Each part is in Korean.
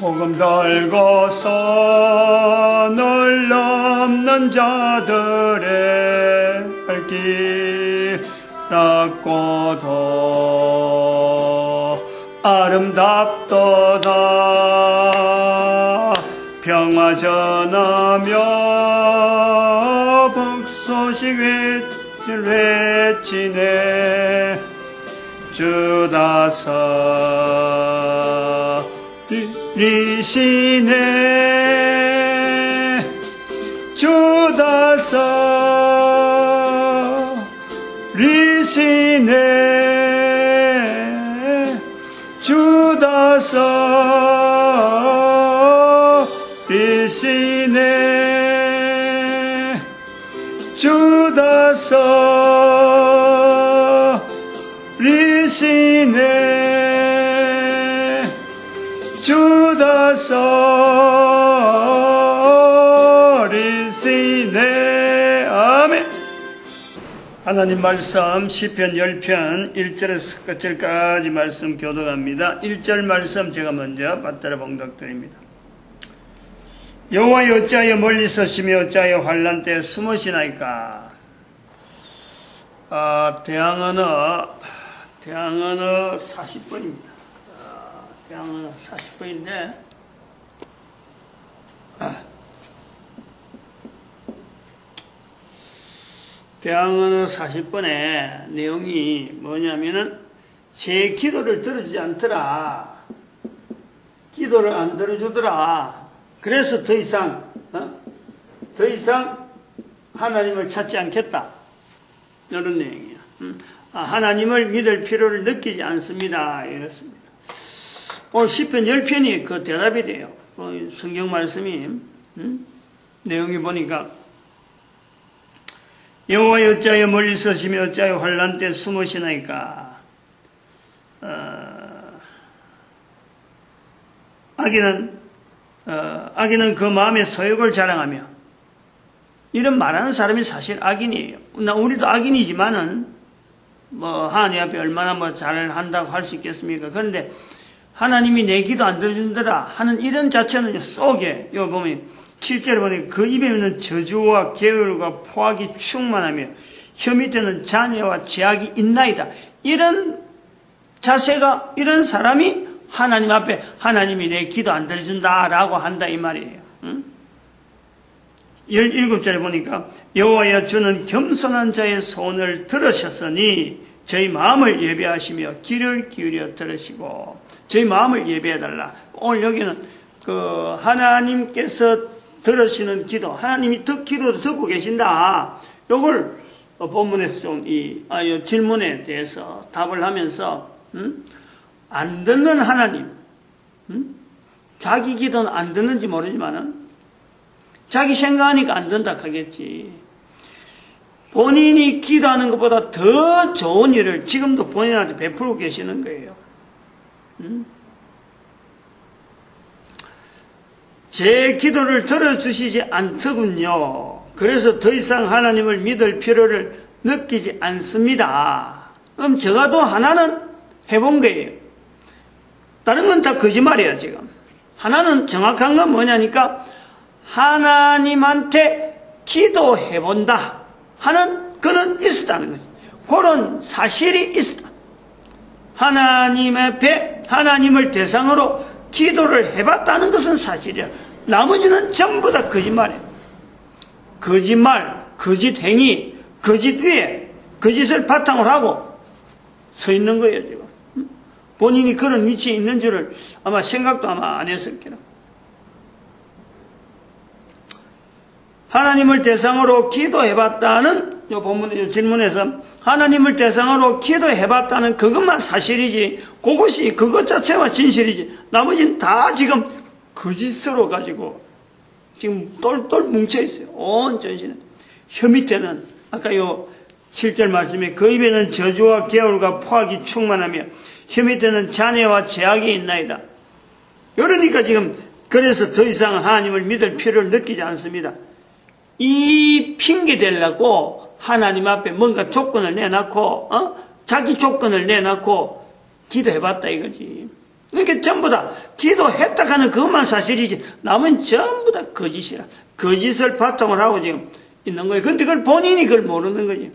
복음 달고 널 넘는 자들의 발길 닦고도 아름답도다. 평화 전하며 복소식 외치네. 주다서 이시네. 주다서 리시네. 주다서 리시네. 주다서 리시네. 주다서 리시네. 아멘. 하나님 말씀 시편 10편 1절에서 끝절까지 말씀 교독합니다. 1절 말씀 제가 먼저 받들어 봉독드립니다. 여호와여 어찌하여 멀리 서시며 어찌하여 환난 때 숨으시나이까. 대항언어 40번입니다. 대항언어 40번인데 대항언어 40번의 내용이 뭐냐면은 제 기도를 들어주지 않더라. 기도를 안 들어주더라. 그래서 더 이상 하나님을 찾지 않겠다. 이런 내용이야. 하나님을 믿을 필요를 느끼지 않습니다. 이렇습니다. 오늘 시편 10편이 그 대답이 돼요. 성경 말씀이 내용이 보니까 여호와여 어찌하여 멀리 서시며 어찌하여 환난 때 숨으시나이까. 악인은 그 마음의 소욕을 자랑하며, 이런 말하는 사람이 사실 악인이에요. 우리도 악인이지만은 하나님 앞에 얼마나 잘한다고 할 수 있겠습니까? 그런데 하나님이 내 기도 안 들어준더라 하는 이런 자체는 속에 여기 보면 7절에 보니 그 입에 있는 저주와 게으름과 포악이 충만하며 혀 밑에는 잔해와 제약이 있나이다. 이런 자세가, 이런 사람이 하나님 앞에 하나님이 내 기도 안 들어준다라고 한다 이 말이에요. 17절에 보니까 여호와여 주는 겸손한 자의 소원을 들으셨으니 저희 마음을 예배하시며 귀를 기울여 들으시고. 저희 마음을 예배해달라. 오늘 여기는 하나님께서 들으시는 기도, 하나님이 기도를 듣고 계신다. 요걸 본문에서 좀 질문에 대해서 답을 하면서 안 듣는 하나님, 자기 기도는 안 듣는지 모르지만은 자기 생각하니까 안 된다 하겠지. 본인이 기도하는 것보다 더 좋은 일을 지금도 본인한테 베풀고 계시는 거예요. 제 기도를 들어주시지 않더군요. 그래서 더 이상 하나님을 믿을 필요를 느끼지 않습니다. 그럼 적어도 하나는 해본 거예요. 다른 건 다 거짓말이야 지금. 하나는 정확한 건 뭐냐니까 하나님한테 기도해본다 하는 그는 있었다는 거지. 그런 사실이 있었다. 하나님 앞에 하나님을 대상으로 기도를 해봤다는 것은 사실이야. 나머지는 전부 다 거짓말이야. 거짓말, 거짓행위, 거짓 위에 거짓을 바탕으로 하고 서 있는 거예요 지금. 본인이 그런 위치에 있는 줄을 아마 생각도 아마 안 했을 거라. 하나님을 대상으로 기도해봤다는 이 본문 질문에서 하나님을 대상으로 기도해봤다는 그것만 사실이지, 그것 자체가 진실이지, 나머지는 다 지금 거짓으로 가지고 지금 똘똘 뭉쳐있어요. 온 전신에. 혀 밑에는 아까 요 7절 말씀에 그 입에는 저주와 게으름과 포악이 충만하며 혀 밑에는 잔해와 제약이 있나이다. 그러니까 지금 그래서 더 이상 하나님을 믿을 필요를 느끼지 않습니다. 이 핑계 대려고 하나님 앞에 뭔가 조건을 내놓고 자기 조건을 내놓고 기도해봤다 이거지. 그러니까 전부 다 기도했다 하는 그것만 사실이지 나머지는 전부 다 거짓이라. 거짓을 바탕으로 하고 지금 있는 거예요. 근데 그걸 본인이 그걸 모르는 거지.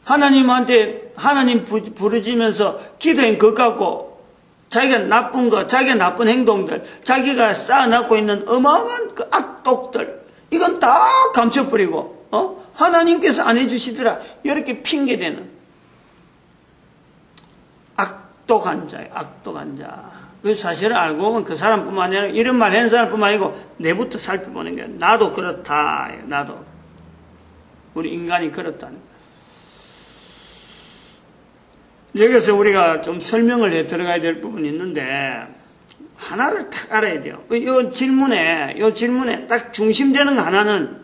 하나님한테 하나님 부르짖으면서 기도한 것 갖고 자기가 나쁜 거, 자기가 나쁜 행동들, 자기가 쌓아놓고 있는 어마어마한 그 악독들 이건 다 감춰버리고 하나님께서 안 해주시더라 이렇게 핑계대는 악독한 자예요. 악독한 자. 그 사실을 알고 보면 그 사람뿐만 아니라 이런 말 하는 사람뿐만 아니고 내부터 살펴보는 거예요. 나도 그렇다. 나도. 우리 인간이 그렇다는 거예요. 여기서 우리가 좀 설명을 해 들어가야 될 부분이 있는데 하나를 딱 알아야 돼요. 이 질문에 딱 중심되는 거 하나는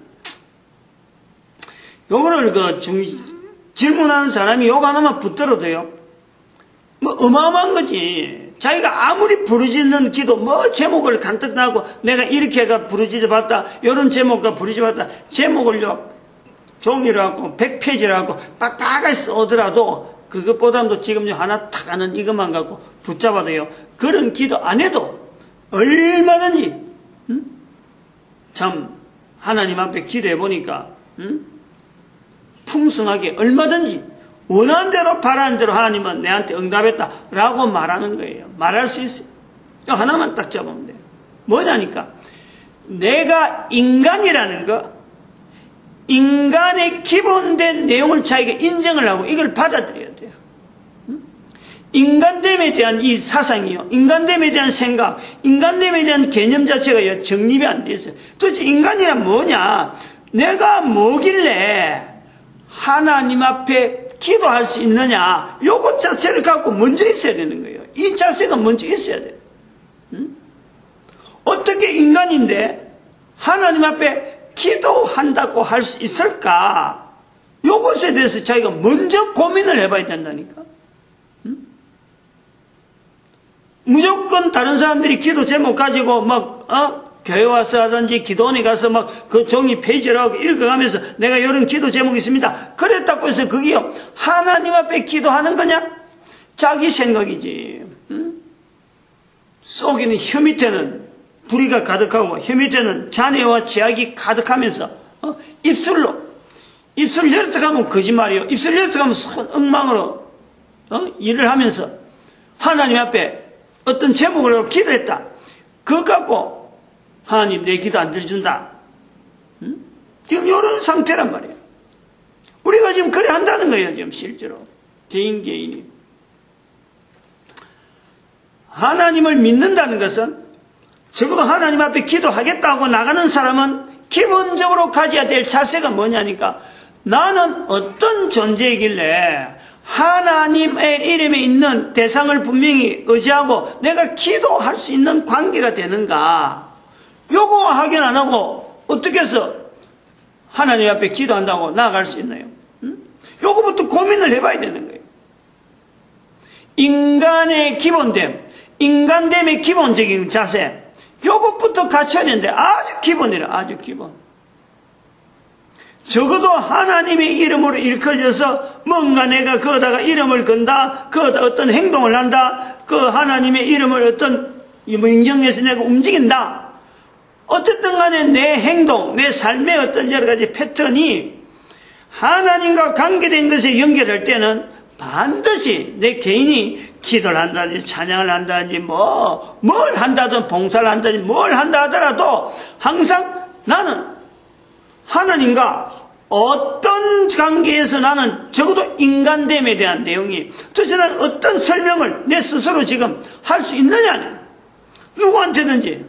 요거를 질문하는 사람이 요거 하나만 붙들어도요. 뭐 어마어마한 거지. 자기가 아무리 부르짖는 기도 제목을 간뜩 나고 내가 이렇게 해가 부르짖어 봤다. 요런 제목과 부르짖어 봤다. 제목을요. 종이로 하고 100페이지로 하고 빡빡하게 써오더라도 그것보다도 지금 하나 탁 하는 이것만 갖고 붙잡아도요. 그런 기도 안 해도 얼마든지 참 하나님 앞에 기도해 보니까 풍성하게 얼마든지 원하는 대로 바라는 대로 하나님은 내한테 응답했다라고 말하는 거예요. 말할 수 있어요. 하나만 딱 잡으면 돼요. 뭐냐니까 내가 인간이라는 거 인간의 기본된 내용을 자기가 인정을 하고 이걸 받아들여야 돼요. 인간됨에 대한 이 사상이요. 인간됨에 대한 생각, 인간됨에 대한 개념 자체가 정립이 안 돼 있어요. 도대체 인간이란 뭐냐? 내가 뭐길래 하나님 앞에 기도할 수 있느냐? 요것 자체를 갖고 먼저 있어야 되는 거예요. 이 자세가 먼저 있어야 돼요. 어떻게 인간인데 하나님 앞에 기도한다고 할 수 있을까? 요것에 대해서 자기가 먼저 고민을 해봐야 된다니까. 무조건 다른 사람들이 기도 제목 가지고 교회 와서 하든지 기도원에 가서 그 종이 페이지를 하고 읽어가면서 내가 이런 기도 제목이 있습니다. 그랬다고 해서 그게요. 하나님 앞에 기도하는 거냐? 자기 생각이지. 속에는 혀 밑에는 불의가 가득하고 혀 밑에는 잔해와 제약이 가득하면서 입술 열었다 가면 거짓말이요. 입술 열었다 가면 손 엉망으로 일을 하면서 하나님 앞에 어떤 제목을 하고 기도했다. 그거 갖고 하나님 내 기도 안 들어준다. 지금 이런 상태란 말이에요. 우리가 지금 그래 한다는 거예요. 지금 실제로 개인이 하나님을 믿는다는 것은 적어도 하나님 앞에 기도하겠다고 나가는 사람은 기본적으로 가져야 될 자세가 뭐냐니까 나는 어떤 존재이길래 하나님의 이름에 있는 대상을 분명히 의지하고 내가 기도할 수 있는 관계가 되는가? 요거 확인 안 하고 어떻게 해서 하나님 앞에 기도한다고 나아갈 수 있나요? 요거부터 고민을 해봐야 되는 거예요. 인간의 기본됨, 인간됨의 기본적인 자세, 요것부터 갖춰야 되는데 아주 기본이라 아주 기본. 적어도 하나님의 이름으로 일컬어져서 뭔가 내가 거기다가 이름을 건다, 거기다 어떤 행동을 한다, 그 하나님의 이름을 어떤 인정해서 내가 움직인다. 어쨌든 간에 내 행동, 내 삶의 어떤 여러 가지 패턴이 하나님과 관계된 것에 연결할 때는 반드시 내 개인이 기도를 한다든지 찬양을 한다든지 뭘 한다든 봉사를 한다든지 뭘 한다 하더라도 항상 나는 하나님과 어떤 관계에서 나는 적어도 인간됨에 대한 내용이 도대체 나는 어떤 설명을 내 스스로 지금 할 수 있느냐. 누구한테든지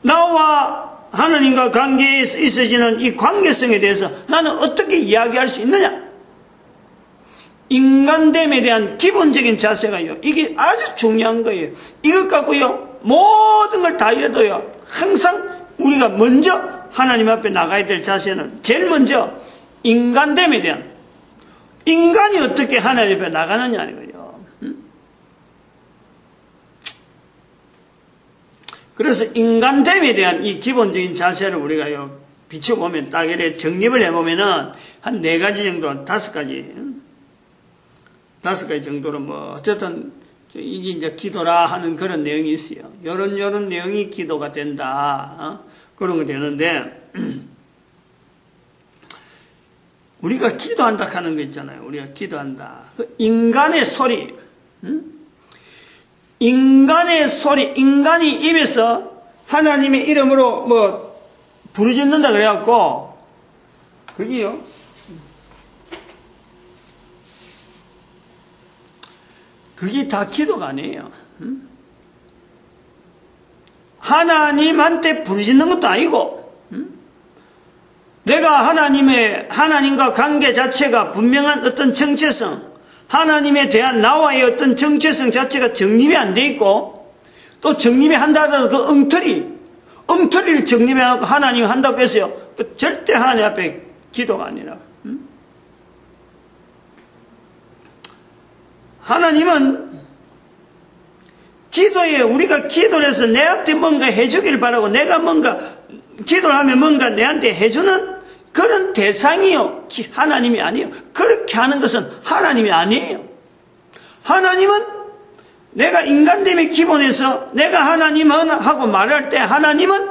나와 하나님과 관계에 있어지는 이 관계성에 대해서 나는 어떻게 이야기할 수 있느냐. 인간됨에 대한 기본적인 자세가요. 이게 아주 중요한 거예요. 이것 갖고요. 모든 걸 다 해도요. 항상 우리가 먼저 하나님 앞에 나가야 될 자세는 제일 먼저 인간됨에 대한 인간이 어떻게 하나님 앞에 나가느냐는 거예요. 그래서 인간됨에 대한 이 기본적인 자세를 우리가요 비춰보면 딱 이렇게 정립을 해보면은 한 4가지 정도, 5가지 정도로 어쨌든 이게 이제 기도라 하는 그런 내용이 있어요. 요런 내용이 기도가 된다. 그런 거 되는데, 우리가 기도한다 하는 거 있잖아요. 우리가 기도한다. 그 인간의 소리, 인간의 소리, 인간이 입에서 하나님의 이름으로 뭐 부르짖는다 그래갖고, 그게요. 그게 다 기도가 아니에요. 하나님한테 부르짖는 것도 아니고, 내가 하나님과 관계 자체가 분명한 어떤 정체성, 하나님에 대한 나와의 어떤 정체성 자체가 정립이 안 돼 있고, 또 정립이 한다 하더라도 그 엉터리를 정립해갖고 하나님이 한다고 했어요. 절대 하나님 앞에 기도가 아니라. 하나님은 기도에 우리가 기도를 해서 내한테 뭔가 해주길 바라고 내가 뭔가 기도를 하면 뭔가 내한테 해주는 그런 대상이요. 하나님이 아니에요. 그렇게 하는 것은 하나님이 아니에요. 하나님은 내가 인간됨의 기본에서 내가 하나님은 하고 말할 때 하나님은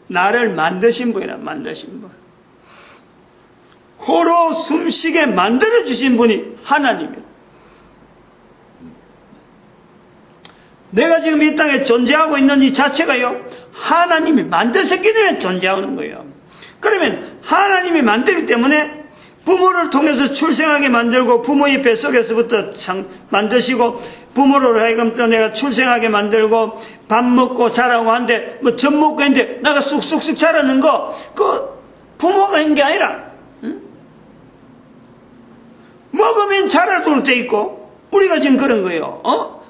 나를 만드신 분이라 만드신 분. 코로 숨쉬게 만들어주신 분이 하나님이에요. 내가 지금 이 땅에 존재하고 있는 이 자체가요, 하나님이 만드셨기 때문에 존재하는 거예요. 그러면 하나님이 만들기 때문에 부모를 통해서 출생하게 만들고 부모의 뱃속에서부터 만드시고 부모로 하여금 또 내가 출생하게 만들고 밥 먹고 자라고 하는데 뭐 젖 먹고 했는데 내가 쑥쑥쑥 자라는 거 그 부모가 한 게 아니라 먹으면 자라도록 돼 있고 우리가 지금 그런 거예요.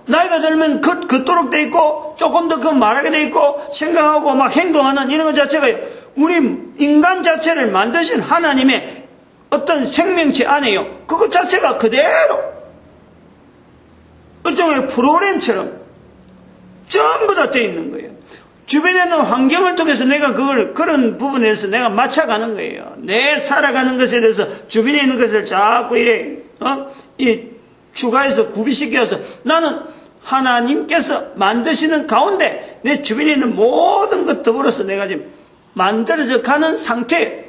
나이가 들면 걷도록 돼 있고 조금 더 그 말하게 돼 있고 생각하고 막 행동하는 이런 것 자체가 우리 인간 자체를 만드신 하나님의 어떤 생명체 안에요. 그것 자체가 그대로 일종의 프로그램처럼 전부 다 돼 있는 거예요. 주변에 있는 환경을 통해서 내가 그런 부분에서 내가 맞춰가는 거예요. 내 살아가는 것에 대해서 주변에 있는 것을 자꾸 추가해서 구비시켜서 나는 하나님께서 만드시는 가운데 내 주변에 있는 모든 것 더불어서 내가 지금 만들어져 가는 상태에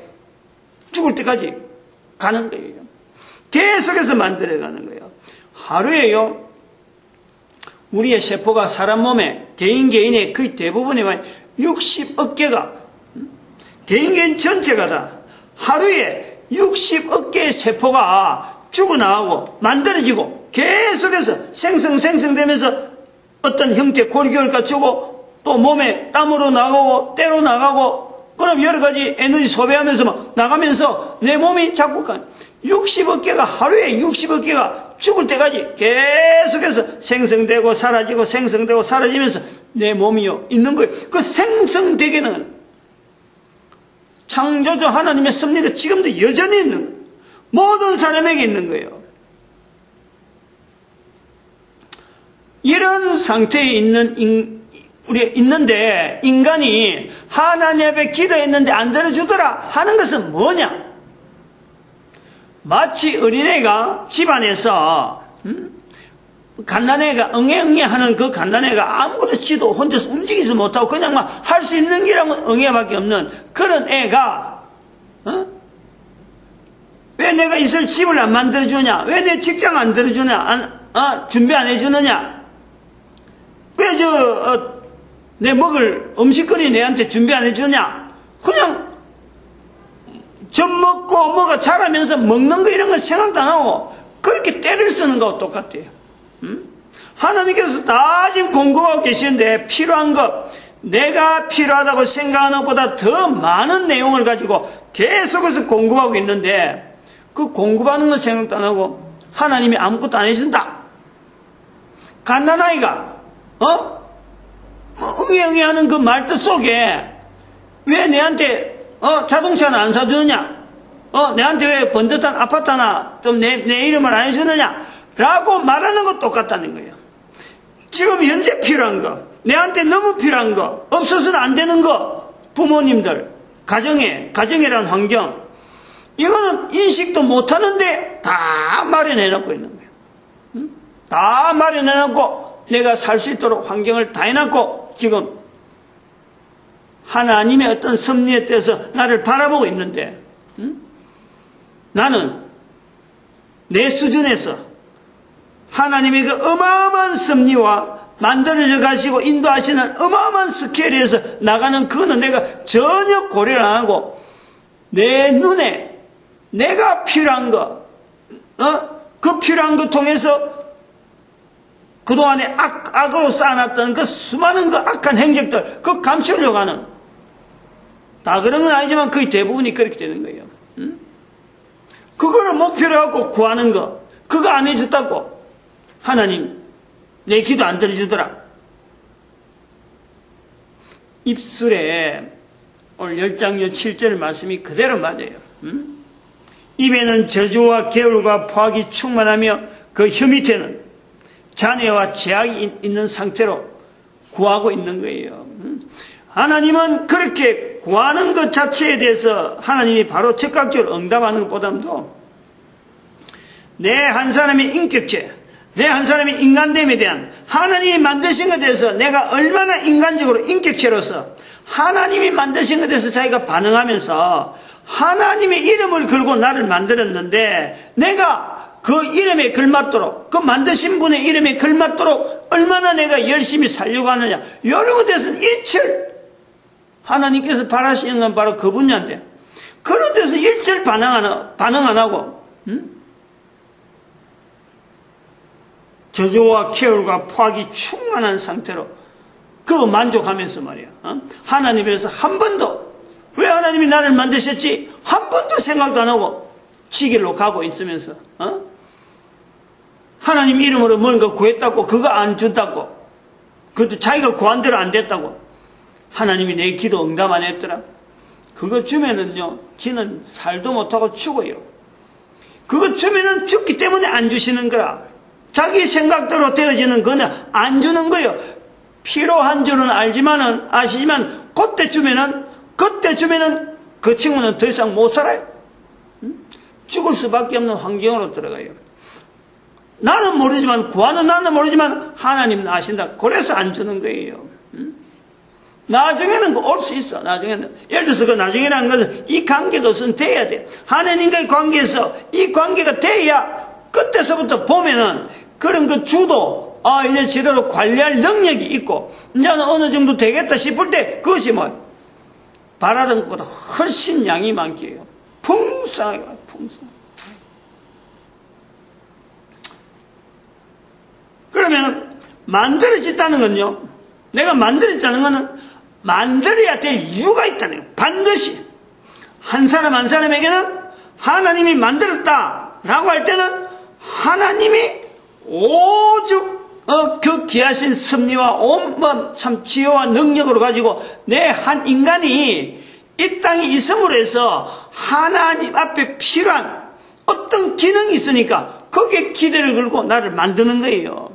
죽을 때까지 가는 거예요. 계속해서 만들어가는 거예요. 하루에요, 우리의 세포가 사람 몸에 개인의 거의 대부분이 60억 개가 개인 전체가 다 하루에 60억 개의 세포가 죽어나가고 만들어지고 계속해서 생성되면서 어떤 형태 골격을 갖추고 또 몸에 땀으로 나가고 때로 나가고 그럼 여러 가지 에너지 소비하면서 막 나가면서 내 몸이 자꾸 60억 개가 하루에 60억 개가 죽을 때까지 계속해서 생성되고 사라지고 생성되고 사라지면서 내 몸이요 있는 거예요. 그 생성되기는 창조주 하나님의 섭리가 지금도 여전히 있는 거예요. 모든 사람에게 있는 거예요. 이런 상태에 우리가 있는데 인간이 하나님 앞에 기도했는데 안 들어주더라 하는 것은 뭐냐? 마치 어린애가 집안에서 갓난애가 응애 하는 그 갓난애가 아무것도 지도 혼자서 움직이지 못하고 그냥 막 할 수 있는 게라면 응애밖에 없는 그런 애가 왜 내가 있을 집을 안 만들어주냐? 왜 내 직장 안 들어주냐? 준비 안 해주느냐? 왜 내 먹을 음식거리 내한테 준비 안 해주냐? 그냥 젖 먹고 뭐가 자라면서 먹는 거 이런 거 생각도 안 하고 그렇게 때를 쓰는 거하고 똑같아요. 하나님께서 다 지금 공급하고 계시는데 필요한 것, 내가 필요하다고 생각하는 것보다 더 많은 내용을 가지고 계속해서 공급하고 있는데 그 공급하는 거 생각도 안 하고 하나님이 아무것도 안 해준다. 갓난아이가 응애 하는 그 말뜻 속에 왜 내한테 자동차는 안 사주느냐? 내한테 왜 번듯한 아파트 하나 좀 내 이름을 안 해주느냐? 라고 말하는 것 똑같다는 거예요. 지금 현재 필요한 거, 내한테 너무 필요한 거, 없어서는 안 되는 거, 부모님들, 가정이라는 환경, 이거는 인식도 못 하는데 다 마련해 놓고 있는 거예요. 다 마련해 놓고 내가 살 수 있도록 환경을 다 해놨고 지금 하나님의 어떤 섭리에 대해서 나를 바라보고 있는데 나는 내 수준에서 하나님의 그 어마어마한 섭리와 만들어져 가시고 인도하시는 어마어마한 스케일에서 나가는 그거는 내가 전혀 고려를 안 하고 내 눈에 내가 필요한 거, 그 필요한 거 통해서 그동안에 악으로 쌓아놨던 그 수많은 그 악한 행적들, 그거 감추려고 하는, 다 그런 건 아니지만 거의 대부분이 그렇게 되는 거예요. 그거를 목표로 하고 구하는 거, 그거 안 해줬다고 하나님 내 기도 안 들어주더라. 입술에 오늘 10장 7절 말씀이 그대로 맞아요. 입에는 저주와 계율과 포악이 충만하며 그 혀 밑에는 잔해와 제약이 있는 상태로 구하고 있는 거예요. 하나님은 그렇게 구하는 것 자체에 대해서 하나님이 바로 즉각적으로 응답하는 것보다도 내 한 사람의 인격체, 내 한 사람의 인간됨에 대한 하나님이 만드신 것에 대해서 내가 얼마나 인간적으로 인격체로서 하나님이 만드신 것에 대해서 자기가 반응하면서 하나님의 이름을 걸고 나를 만들었는데 내가 그 이름에 걸맞도록 그 만드신 분의 이름에 걸맞도록 얼마나 내가 열심히 살려고 하느냐, 이런 것에 대해서는 일절 하나님께서 바라시는 건 바로 그 분야인데 그런 데서 일절 반응 안 하고 저주와 계율과 포악이 충만한 상태로 그거 만족하면서 말이야. 하나님에서 한 번도 왜 하나님이 나를 만드셨지 한 번도 생각도 안 하고 지길로 가고 있으면서 하나님 이름으로 뭔가 구했다고 그거 안 준다고, 그것도 자기가 구한 대로 안 됐다고 하나님이 내 기도 응답 안 했더라. 그거 주면은요 지는 살도 못하고 죽어요. 그거 주면은 죽기 때문에 안 주시는 거라. 자기 생각대로 되어지는 거는 안 주는 거예요. 필요한 줄은 아시지만 그때 주면은 그 친구는 더 이상 못 살아요. 죽을 수밖에 없는 환경으로 들어가요. 나는 모르지만, 구하는 나는 모르지만 하나님은 아신다. 그래서 안 주는 거예요. 나중에는 올 수 있어. 나중에는. 예를 들어서 그 나중에라는 것은 이 관계가 우선 돼야 돼. 하나님과의 관계에서 이 관계가 돼야 그때서부터 보면은 그런 그 주도, 이제 제대로 관리할 능력이 있고, 이제는 어느 정도 되겠다 싶을 때 그것이 바라던 것보다 훨씬 양이 많게요. 풍성하게, 풍성. 그러면 만들어졌다는 건요, 내가 만들어졌다는 거는 만들어야 될 이유가 있다는 거예요. 반드시 한 사람 한 사람에게는 하나님이 만들었다라고 할 때는 하나님이 오죽 그 귀하신 섭리와 참 지혜와 능력으로 가지고 내 한 인간이 이 땅에 있음으로 해서 하나님 앞에 필요한 어떤 기능이 있으니까 거기에 기대를 걸고 나를 만드는 거예요.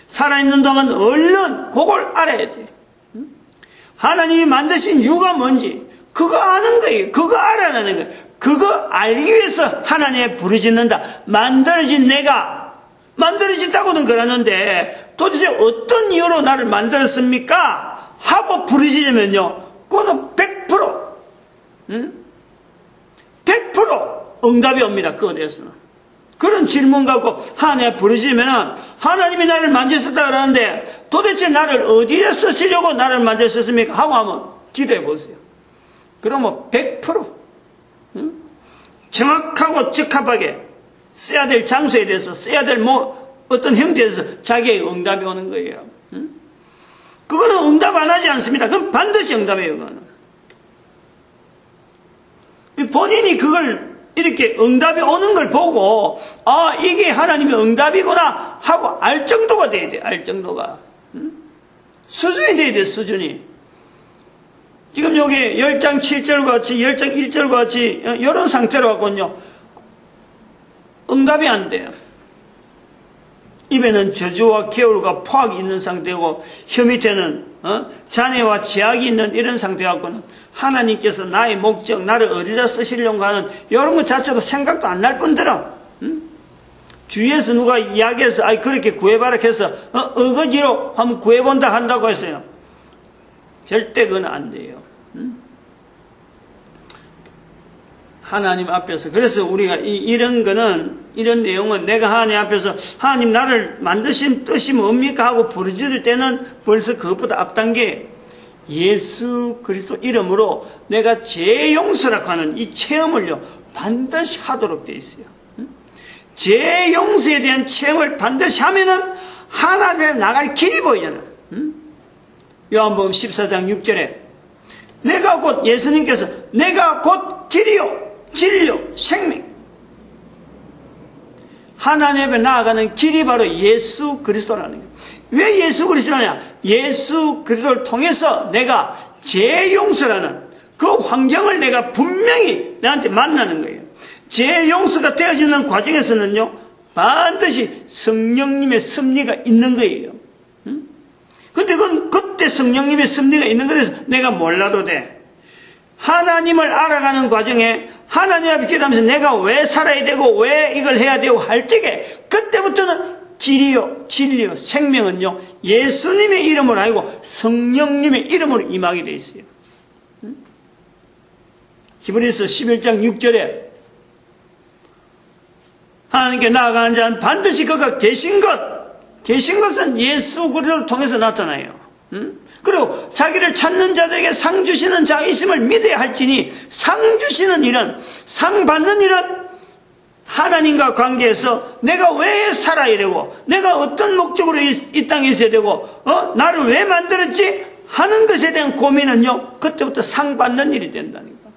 살아있는 동안 얼른 그걸 알아야지. 하나님이 만드신 이유가 뭔지 그거 아는 거예요. 그거 알아내는 거예요. 그거 알기 위해서 하나님의 부르짖는다. 내가 만들어졌다고는 그러는데 도대체 어떤 이유로 나를 만들었습니까? 하고 부르짖으면요, 그거는 100% 응답이 옵니다. 그거에 대해서는. 그런 질문 갖고 하나님의 부르짖으면은 하나님이 나를 만드셨다 그러는데 도대체 나를 어디에 쓰시려고 나를 만드셨습니까? 하고 한번 기도해 보세요. 그러면 100% 정확하고 적합하게 써야 될 장소에 대해서, 써야 될 어떤 형태에 대해서 자기의 응답이 오는 거예요. 그거는 응답 안 하지 않습니다. 그건 반드시 응답이에요. 그거는. 본인이 그걸 이렇게 응답이 오는 걸 보고 이게 하나님의 응답이구나 하고 알 정도가 돼야 돼. 알 정도가. 수준이 돼야 돼. 수준이. 지금 여기 10장 7절과 같이 10장 1절과 같이 이런 상태로 갖고는요 응답이 안 돼요. 입에는 저주와 계율과 포악이 있는 상태고 혀 밑에는 잔해와 제약이 있는 이런 상태 갖고는 하나님께서 나의 목적, 나를 어디다 쓰시려고 하는 이런 것 자체도 생각도 안 날 뿐더러 주위에서 누가 이야기해서 그렇게 구해봐라 해서 어거지로 한번 구해본다 한다고 했어요. 절대 그건 안 돼요. 하나님 앞에서. 그래서 우리가 이런 내용은 내가 하나님 앞에서 하나님 나를 만드신 뜻이 뭡니까 하고 부르짖을 때는 벌써 그것보다 앞단계 예수 그리스도 이름으로 내가 죄 용서라고 하는 이 체험을요 반드시 하도록 되어 있어요. 죄 용서에 대한 체험을 반드시 하면은 하나님에 나갈 길이 보이잖아요. 요한복음 14장 6절에 내가 곧 예수님께서 내가 곧 길이요 진리요 생명. 하나님 앞에 나아가는 길이 바로 예수 그리스도라는 거예요. 왜 예수 그리스도냐? 예수 그리스도를 통해서 내가 죄 용서라는 그 환경을 내가 분명히 나한테 만나는 거예요. 죄 용서가 되어지는 과정에서는요 반드시 성령님의 섭리가 있는 거예요. 근데 그건 그때 성령님의 섭리가 있는 거라서 내가 몰라도 돼. 하나님을 알아가는 과정에 하나님 앞에 기도하면서 내가 왜 살아야 되고 왜 이걸 해야 되고 할 때에 그때부터는 길이요 진리요 생명은요 예수님의 이름으로 아니고 성령님의 이름으로 임하게 되어 있어요. 히브리서 11장 6절에 하나님께 나아가는 자는 반드시 그가 계신 것은 예수 그리스도를 통해서 나타나요. 그리고 자기를 찾는 자들에게 상 주시는 자 있음을 믿어야 할지니 상 주시는 일은 상 받는 일은 하나님과 관계에서 내가 왜 살아야 되고 내가 어떤 목적으로 이 땅에 있어야 되고 나를 왜 만들었지 하는 것에 대한 고민은요 그때부터 상 받는 일이 된다니까.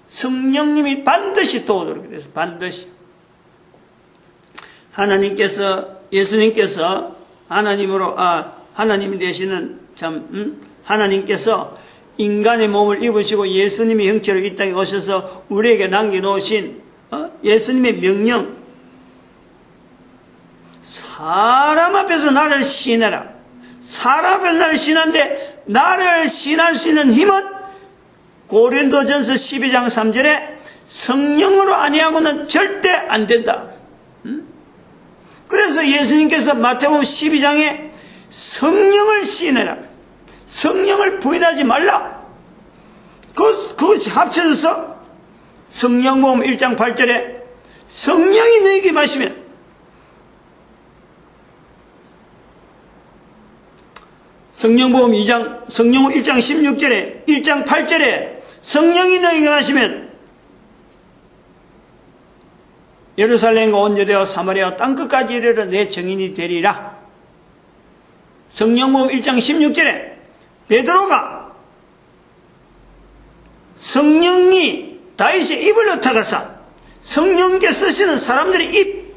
성령님이 반드시 도우도록 그래서 반드시 예수님께서 하나님으로 하나님이 되시는 하나님께서 인간의 몸을 입으시고 예수님의 형체로 이 땅에 오셔서 우리에게 남겨놓으신 예수님의 명령, 사람 앞에서 나를 시인해라. 사람 앞에서 나를 시인하는데 나를 시인할 수 있는 힘은 고린도전서 12장 3절에 성령으로 아니하고는 절대 안 된다. 그래서 예수님께서 마태복음 12장에 성령을 시인해라. 성령을 부인하지 말라. 그것이 합쳐져서 성령복음 1장 8절에 성령이 너에게 마시면 성령복음 1장 16절에 1장 8절에 성령이 너에게 마시면 예루살렘과 온 유대와 사마리아와 땅끝까지 이르러 내 증인이 되리라. 성령복음 1장 16절에 베드로가 성령이 다윗의 입을 흩어가사 성령께 쓰시는 사람들의 입,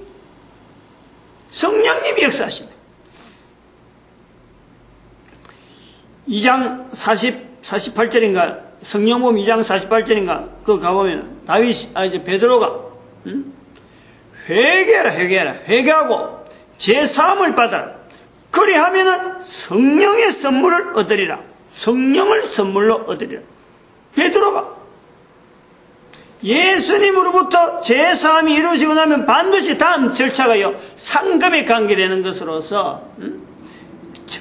성령님이 역사하시네. 2장 48절인가 성령복음 2장 48절인가 그거 가보면 베드로가 회개하고 제사함을 받아라. 그리하면은 성령의 선물을 얻으리라. 성령을 선물로 얻으리라. 베드로가 예수님으로부터 제사함이 이루어지고 나면 반드시 다음 절차가요 상급에 관계되는 것으로서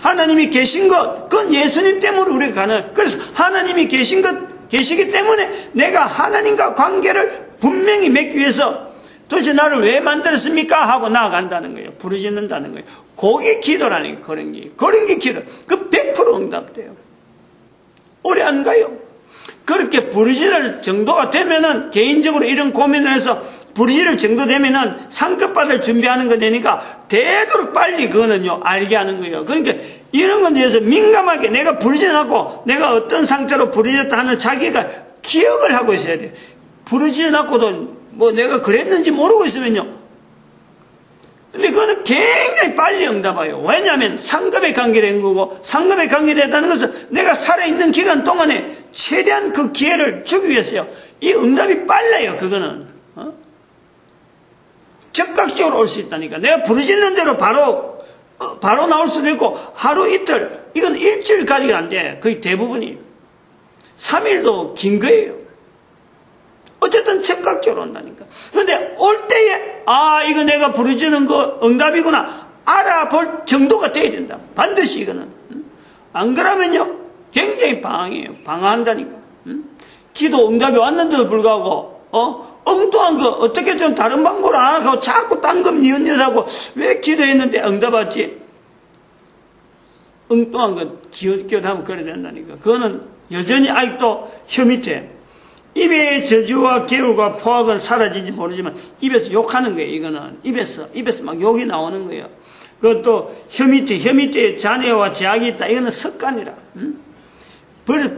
하나님이 계신 것, 그건 예수님 때문에 우리가 가는. 그래서 하나님이 계시기 때문에 내가 하나님과 관계를 분명히 맺기 위해서 도대체 나를 왜 만들었습니까? 하고 나아간다는 거예요. 부르짖는다는 거예요. 그게 기도라는 거예요. 그런 게 기도. 그 100% 응답돼요. 오래 안 가요. 그렇게 부르짖을 정도가 되면은 개인적으로 이런 고민을 해서 부르짖을 정도 되면은 상급받을 준비하는 거 되니까 되도록 빨리 그거는요 알게 하는 거예요. 그러니까 이런 것에 대해서 민감하게 내가 부르짖어놨고 내가 어떤 상태로 부르짖었다 하는 자기가 기억을 하고 있어야 돼요. 부르짖어놨고도 뭐 내가 그랬는지 모르고 있으면요. 근데 그거는 굉장히 빨리 응답해요. 왜냐하면 상급에 관계된 거고 상급에 관계됐다는 것은 내가 살아있는 기간 동안에 최대한 그 기회를 주기 위해서요. 이 응답이 빨라요. 그거는 즉각적으로 올 수 있다니까. 내가 부르짖는 대로 바로 나올 수도 있고 하루 이틀 이건 일주일까지가 안 돼. 거의 대부분이 3일도 긴 거예요. 어쨌든 즉각적으로 온다니까. 그런데 올 때에 이거 내가 부르짖는 거 응답이구나 알아볼 정도가 돼야 된다. 반드시 이거는. 안 그러면요 굉장히 방황한다니까. 기도 응답이 왔는데도 불구하고 엉뚱한 거 어떻게 좀 다른 방법을 안 하고 자꾸 딴 거 니은니하고 왜 기도했는데 응답 왔지? 엉뚱한 거 기웃기웃하면 그래야 된다니까. 그거는 여전히 아직도 혀 밑에 입의 저주와 계율과 포악은 사라진지 모르지만 입에서 욕하는 거예요. 이거는 입에서 막 욕이 나오는 거예요. 그것도 혀 밑에 잔해와 제약이 있다. 이거는 습관이라.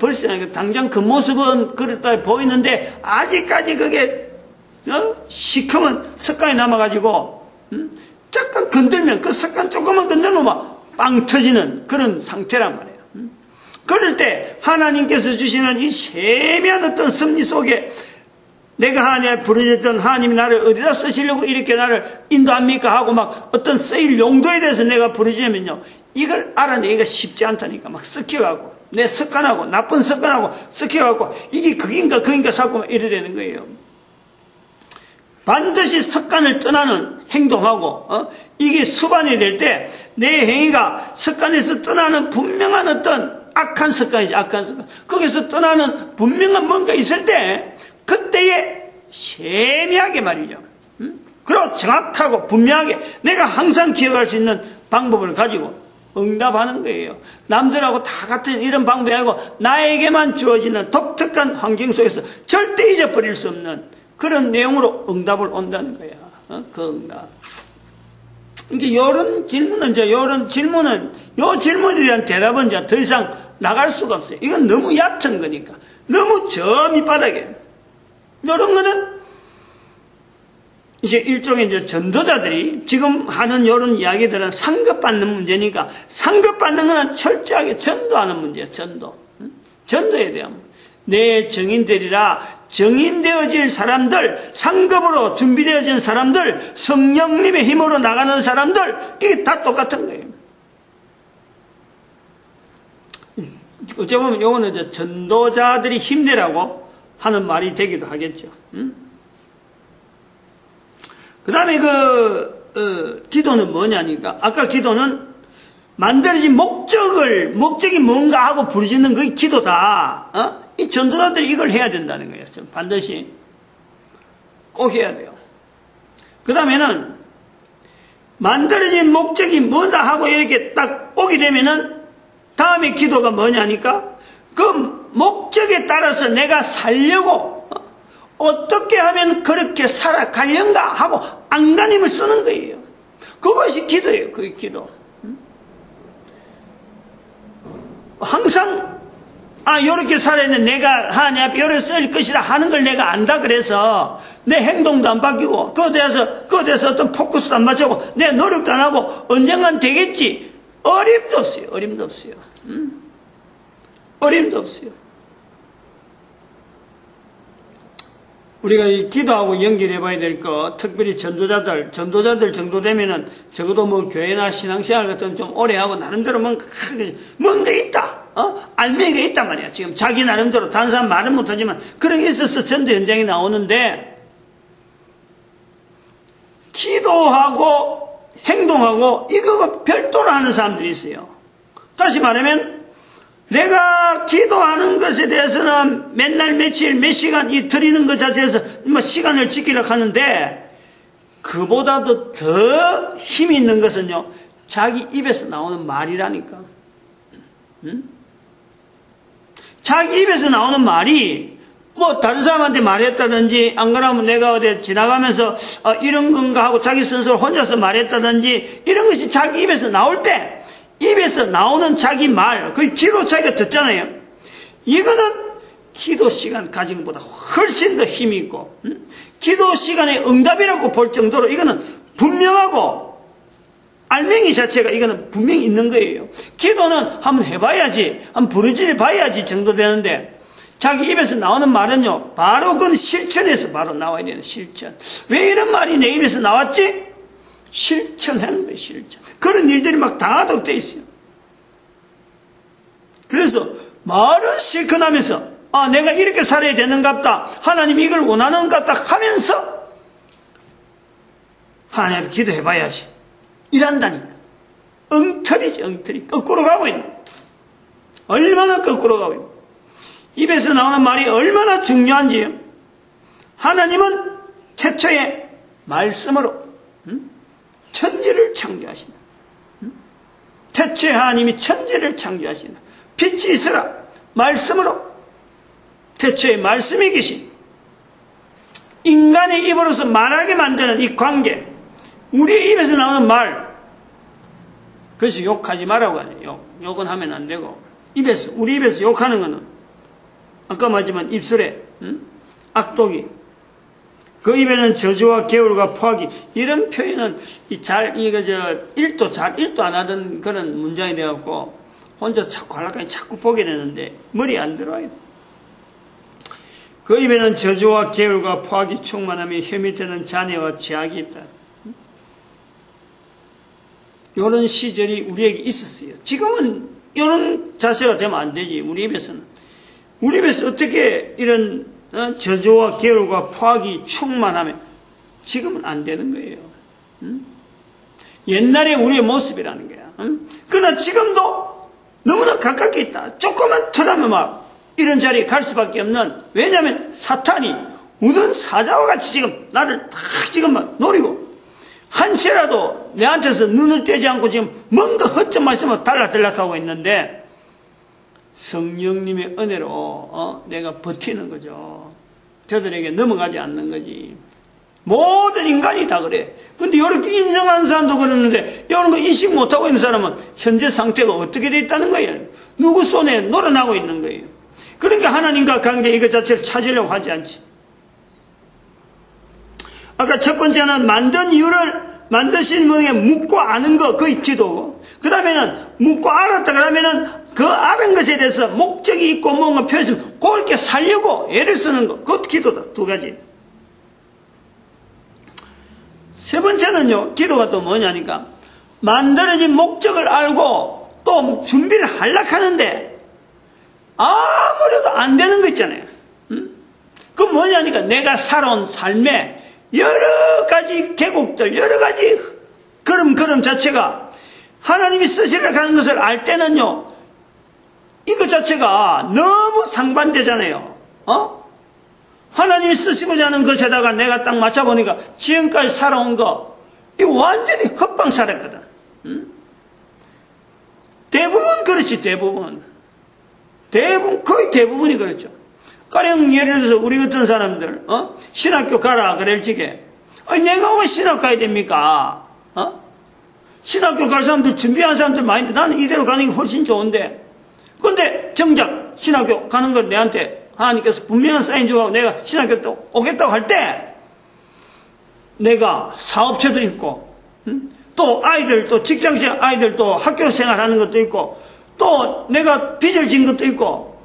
벌써 당장 그 모습은 그렇다 보이는데 아직까지 그게 시커먼 습관이 남아가지고 잠깐 건들면 그 습관 조금만 건들면 막 빵 터지는 그런 상태란 말이에요. 그럴 때 하나님께서 주시는 이 세미한 어떤 섭리 속에 내가 하나님에 부르짖던 하나님이 나를 어디다 쓰시려고 이렇게 나를 인도합니까 하고 막 어떤 쓰일 용도에 대해서 내가 부르짖으면요 이걸 알아내기가 쉽지 않다니까. 막 섞여가고 내 습관하고 나쁜 습관하고 섞여가고 이게 그인가 자꾸 막 이래 되는 거예요. 반드시 습관을 떠나는 행동하고 이게 수반이 될 때 내 행위가 습관에서 떠나는 분명한 어떤 악한 습관이지. 악한 습관. 거기서 떠나는 분명한 뭔가 있을 때 그때에 세미하게 말이죠. 그리고 정확하고 분명하게 내가 항상 기억할 수 있는 방법을 가지고 응답하는 거예요. 남들하고 다 같은 이런 방법이 아니고 나에게만 주어지는 독특한 환경 속에서 절대 잊어버릴 수 없는 그런 내용으로 응답을 온다는 거야. 그 응답. 이게 이런 질문은 요 질문에 대한 대답은 이제 더 이상 나갈 수가 없어요. 이건 너무 얕은 거니까. 너무 저 밑바닥에. 이런 거는 이제 일종의 이제 전도자들이 지금 하는 이런 이야기들은 상급받는 문제니까 상급받는 거는 철저하게 전도하는 문제예요. 전도에 대한. 내 정인되리라. 정인되어질 사람들, 상급으로 준비되어진 사람들, 성령님의 힘으로 나가는 사람들, 이게 다 똑같은 거예요. 어째 보면 이거는 이제 전도자들이 힘내라고 하는 말이 되기도 하겠죠. 그 다음에 기도는 뭐냐니까. 아까 기도는 만들어진 목적이 뭔가 하고 부르짖는 그게 기도다. 이 전도자들이 이걸 해야 된다는 거예요. 반드시 꼭 해야 돼요. 그 다음에는 만들어진 목적이 뭐다 하고 이렇게 딱 오게 되면은 다음에 기도가 뭐냐니까 그 목적에 따라서 내가 살려고 어떻게 하면 그렇게 살아가려는가 하고 안간힘을 쓰는 거예요. 그것이 기도예요. 그게 기도. 항상 요렇게 살아있는 내가 하나님 앞에 요렇게 쓸 것이라 하는 걸 내가 안다 그래서 내 행동도 안 바뀌고 그거에 대해서 어떤 포커스도 안 맞추고 내 노력도 안 하고 언젠간 되겠지. 어림도 없어요. 어림도 없어요. 어림도 없어요. 우리가 이 기도하고 연결해 봐야 될 거, 특별히 전도자들 정도 되면은 적어도 뭐 교회나 신앙생활 같은 좀 오래 하고 나름대로 뭔가 있다. 알맹이가 있단 말이야. 지금 자기 나름대로 다른 사람 말은 못하지만 그런 게 있어서 전도 현장에 나오는데 기도하고 행동하고 이거 별도로 하는 사람들이 있어요. 다시 말하면 내가 기도하는 것에 대해서는 맨날 며칠 몇 시간 드리는 것 자체에서 뭐 시간을 지키려고 하는데 그보다도 더 힘이 있는 것은요 자기 입에서 나오는 말이라니까. 자기 입에서 나오는 말이 뭐 다른 사람한테 말했다든지 안 그러면 내가 어디 지나가면서 이런 건가 하고 자기 스스로 혼자서 말했다든지 이런 것이 자기 입에서 나올 때 입에서 나오는 자기 말, 그 기도 자기가 듣잖아요. 이거는 기도 시간 가진 것보다 훨씬 더 힘이 있고 기도 시간의 응답이라고 볼 정도로 이거는 분명하고 알맹이 자체가 이거는 분명히 있는 거예요. 기도는 한번 해봐야지, 한번 부르짖어 봐야지 정도 되는데 자기 입에서 나오는 말은요 바로 그건 실천에서 바로 나와야 되는 실천. 왜 이런 말이 내 입에서 나왔지? 실천하는 거예요. 실천. 그런 일들이 막 당하도록 돼 있어요. 그래서 말은 실컷 하면서 내가 이렇게 살아야 되는갑다. 하나님 이걸 원하는갑다 하면서 하나님 기도해봐야지. 이란다니까. 엉터리지, 엉터리. 거꾸로 가고 있는. 얼마나 거꾸로 가고 있는. 입에서 나오는 말이 얼마나 중요한지요. 하나님은 태초에 말씀으로 천지를 창조하신다. 태초에 하나님이 천지를 창조하신다. 빛이 있으라. 말씀으로. 태초에 말씀이 계신 인간의 입으로서 말하게 만드는 이 관계, 우리의 입에서 나오는 말, 그것이 욕하지 말라고 하네요. 욕은 하면 안 되고, 우리 입에서 욕하는 것은 아까 말했지만 입술에 악독이, 그 입에는 저주와 개울과 포악이, 이런 표현은 일도 안 하던 그런 문장이 되어갖고 혼자 자꾸 하려고 자꾸 보게 되는데 머리에 안 들어와요. 그 입에는 저주와 개울과 포악이 충만하며 혀 밑에는 잔해와 죄악이 있다. 이런 시절이 우리에게 있었어요. 지금은 이런 자세가 되면 안 되지. 우리 입에서 어떻게 이런 저주와 개울과 포악이 충만하면 지금은 안 되는 거예요. 옛날에 우리의 모습이라는 거야. 그러나 지금도 너무나 가깝게 있다. 조금만 털하면 막 이런 자리에 갈 수밖에 없는, 왜냐하면 사탄이 우는 사자와 같이 지금 나를 탁 지금 막 노리고, 한시라도 내한테서 눈을 떼지 않고 지금 뭔가 허점만 있으면 달락달락하고 있는데, 성령님의 은혜로 내가 버티는 거죠. 저들에게 넘어가지 않는 거지. 모든 인간이 다 그래. 근데 이렇게 인정하는 사람도 그러는데, 이런 거 인식 못하고 있는 사람은 현재 상태가 어떻게 돼 있다는 거예요? 누구 손에 놀아나고 있는 거예요. 그러니까 하나님과 관계 이것 자체를 찾으려고 하지 않지. 아까 첫 번째는 만든 이유를 만드신 분에게 묻고 아는 거, 그게 기도고, 그 다음에는 묻고 알았다 그러면은 그 아는 것에 대해서 목적이 있고 뭔가 표현했으면 그렇게 살려고 애를 쓰는 거, 그것도 기도다. 두 가지. 세 번째는요, 기도가 또 뭐냐니까, 만들어진 목적을 알고 또 준비를 하려고 하는데 아무래도 안 되는 거 있잖아요. 그 뭐냐니까, 내가 살아온 삶에 여러 가지 계곡들, 여러 가지 걸음 자체가 하나님이 쓰시려고 하는 것을 알 때는요, 이것 자체가 너무 상반되잖아요. 하나님이 쓰시고자 하는 것에다가 내가 딱 맞춰보니까 지금까지 살아온 거, 이거 완전히 헛방 살았거든. 대부분 그렇지, 거의 대부분이 그렇죠. 가령 예를 들어서 우리 같은 사람들, 신학교 가라 그럴 적에, 내가 왜 신학 가야 됩니까? 신학교 갈 사람들, 준비한 사람들 많은데 나는 이대로 가는 게 훨씬 좋은데, 근데 정작 신학교 가는 걸 내한테 하나님께서 분명한 사인 주고 내가 신학교 또 오겠다고 할 때, 내가 사업체도 있고, 또 아이들, 또 직장생 아이들 또 학교 생활하는 것도 있고, 또 내가 빚을 진 것도 있고,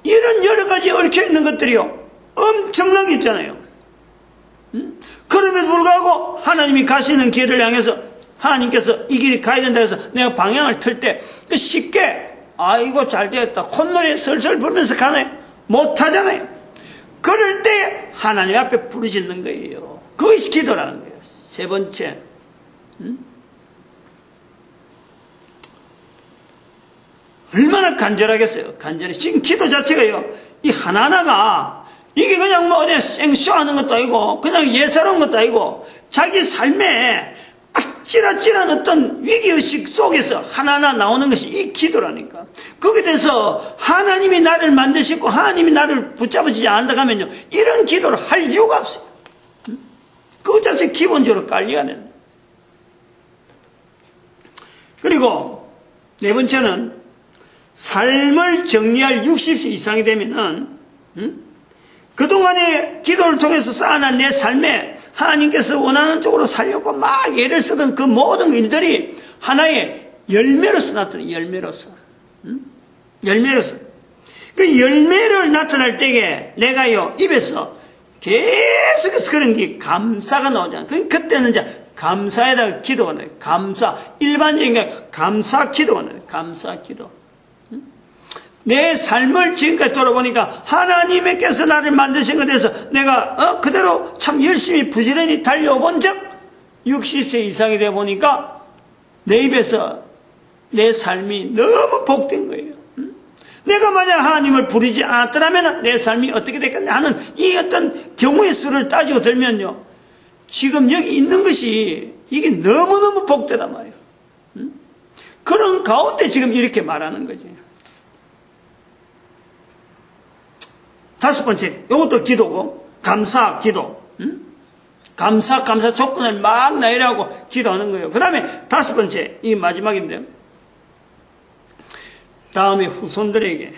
이런 여러 가지 얽혀 있는 것들이요, 엄청나게 있잖아요. 그럼에도 불구하고 하나님이 가시는 길을 향해서 하나님께서 이 길이 가야 된다 해서 내가 방향을 틀 때 쉽게 아이고 잘 되었다 콧노래 설설 부르면서 가네, 못하잖아요. 그럴 때 하나님 앞에 부르짖는 거예요. 그것이 기도라는 거예요. 세 번째, 얼마나 간절하겠어요. 간절히. 지금 기도 자체가요, 이 하나하나가 이게 그냥 뭐 그냥 생쇼하는 것도 아니고 그냥 예사로운 것도 아니고 자기 삶에 아찔아찔한 어떤 위기의식 속에서 하나하나 나오는 것이 이 기도라니까. 거기에 대해서 하나님이 나를 만드시고 하나님이 나를 붙잡아주지 않는다 하면요, 이런 기도를 할 이유가 없어요. 그것 자체 기본적으로 깔려야 되는. 그리고 네 번째는 삶을 정리할 60세 이상이 되면은 그동안의 기도를 통해서 쌓아난 내 삶에 하나님께서 원하는 쪽으로 살려고 막 애를 쓰던 그 모든 일들이 하나의 열매로서 나타나요. 열매로서. 그 열매를 나타날 때에 내가요, 입에서 계속해서 그런 게 감사가 나오잖아요. 그때는 이제 감사에다가 기도가 나요. 감사. 일반적인 게 감사 기도가 나요. 감사 기도. 내 삶을 지금까지 돌아보니까 하나님께서 나를 만드신 것에 대해서 내가 그대로 참 열심히 부지런히 달려본 적 60세 이상이 되어 보니까 내 입에서 내 삶이 너무 복된 거예요. 내가 만약 하나님을 부르지 않았더라면 내 삶이 어떻게 됐겠냐 하는 이 어떤 경우의 수를 따지고 들면요, 지금 여기 있는 것이 이게 너무너무 복되단 말이에요. 그런 가운데 지금 이렇게 말하는 거지. 다섯 번째, 이것도 기도고, 감사 기도. 감사 조건을 막 나열하고 기도하는 거예요. 그 다음에 다섯 번째, 이 마지막인데요. 다음에 후손들에게,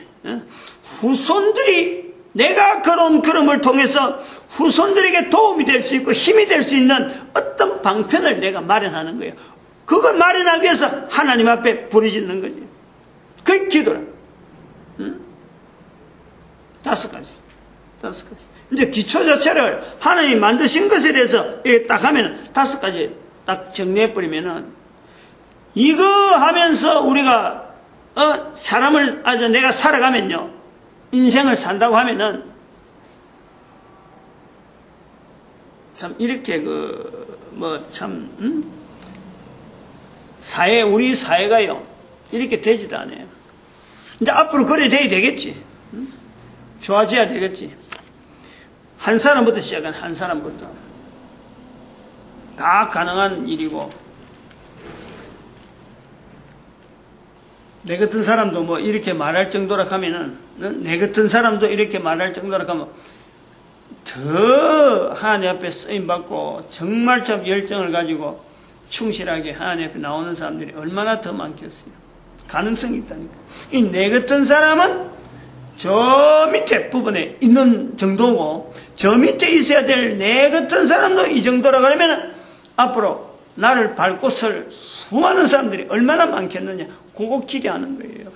후손들이 내가 걸어온 걸음을 통해서 후손들에게 도움이 될 수 있고 힘이 될 수 있는 어떤 방편을 내가 마련하는 거예요. 그걸 마련하기 위해서 하나님 앞에 부르짖는 거지. 그게 기도라. 다섯 가지. 이제 기초 자체를 하나님이 만드신 것에 대해서 이렇게 딱 하면 다섯 가지 딱 정리해버리면은, 이거 하면서 우리가 사람을 내가 살아가면요, 인생을 산다고 하면은 참 이렇게 우리 사회가요 이렇게 되지도 않아요. 이제 앞으로 그래 돼야 되겠지. 좋아져야 되겠지. 한 사람부터 시작한 한 사람부터 다 가능한 일이고, 내 같은 사람도 뭐 이렇게 말할 정도라 하면은, 내 같은 사람도 이렇게 말할 정도라 하면 더 하나님 앞에 쓰임받고 정말 참 열정을 가지고 충실하게 하나님 앞에 나오는 사람들이 얼마나 더 많겠어요. 가능성이 있다니까. 이 내 같은 사람은 저 밑에 부분에 있는 정도고, 저 밑에 있어야 될 내 같은 사람도 이 정도라 그러면 앞으로 나를 밟고 설 수많은 사람들이 얼마나 많겠느냐, 그거 기대하는 거예요.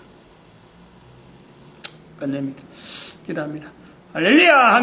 끝냅니다. 기도합니다. 할렐루야.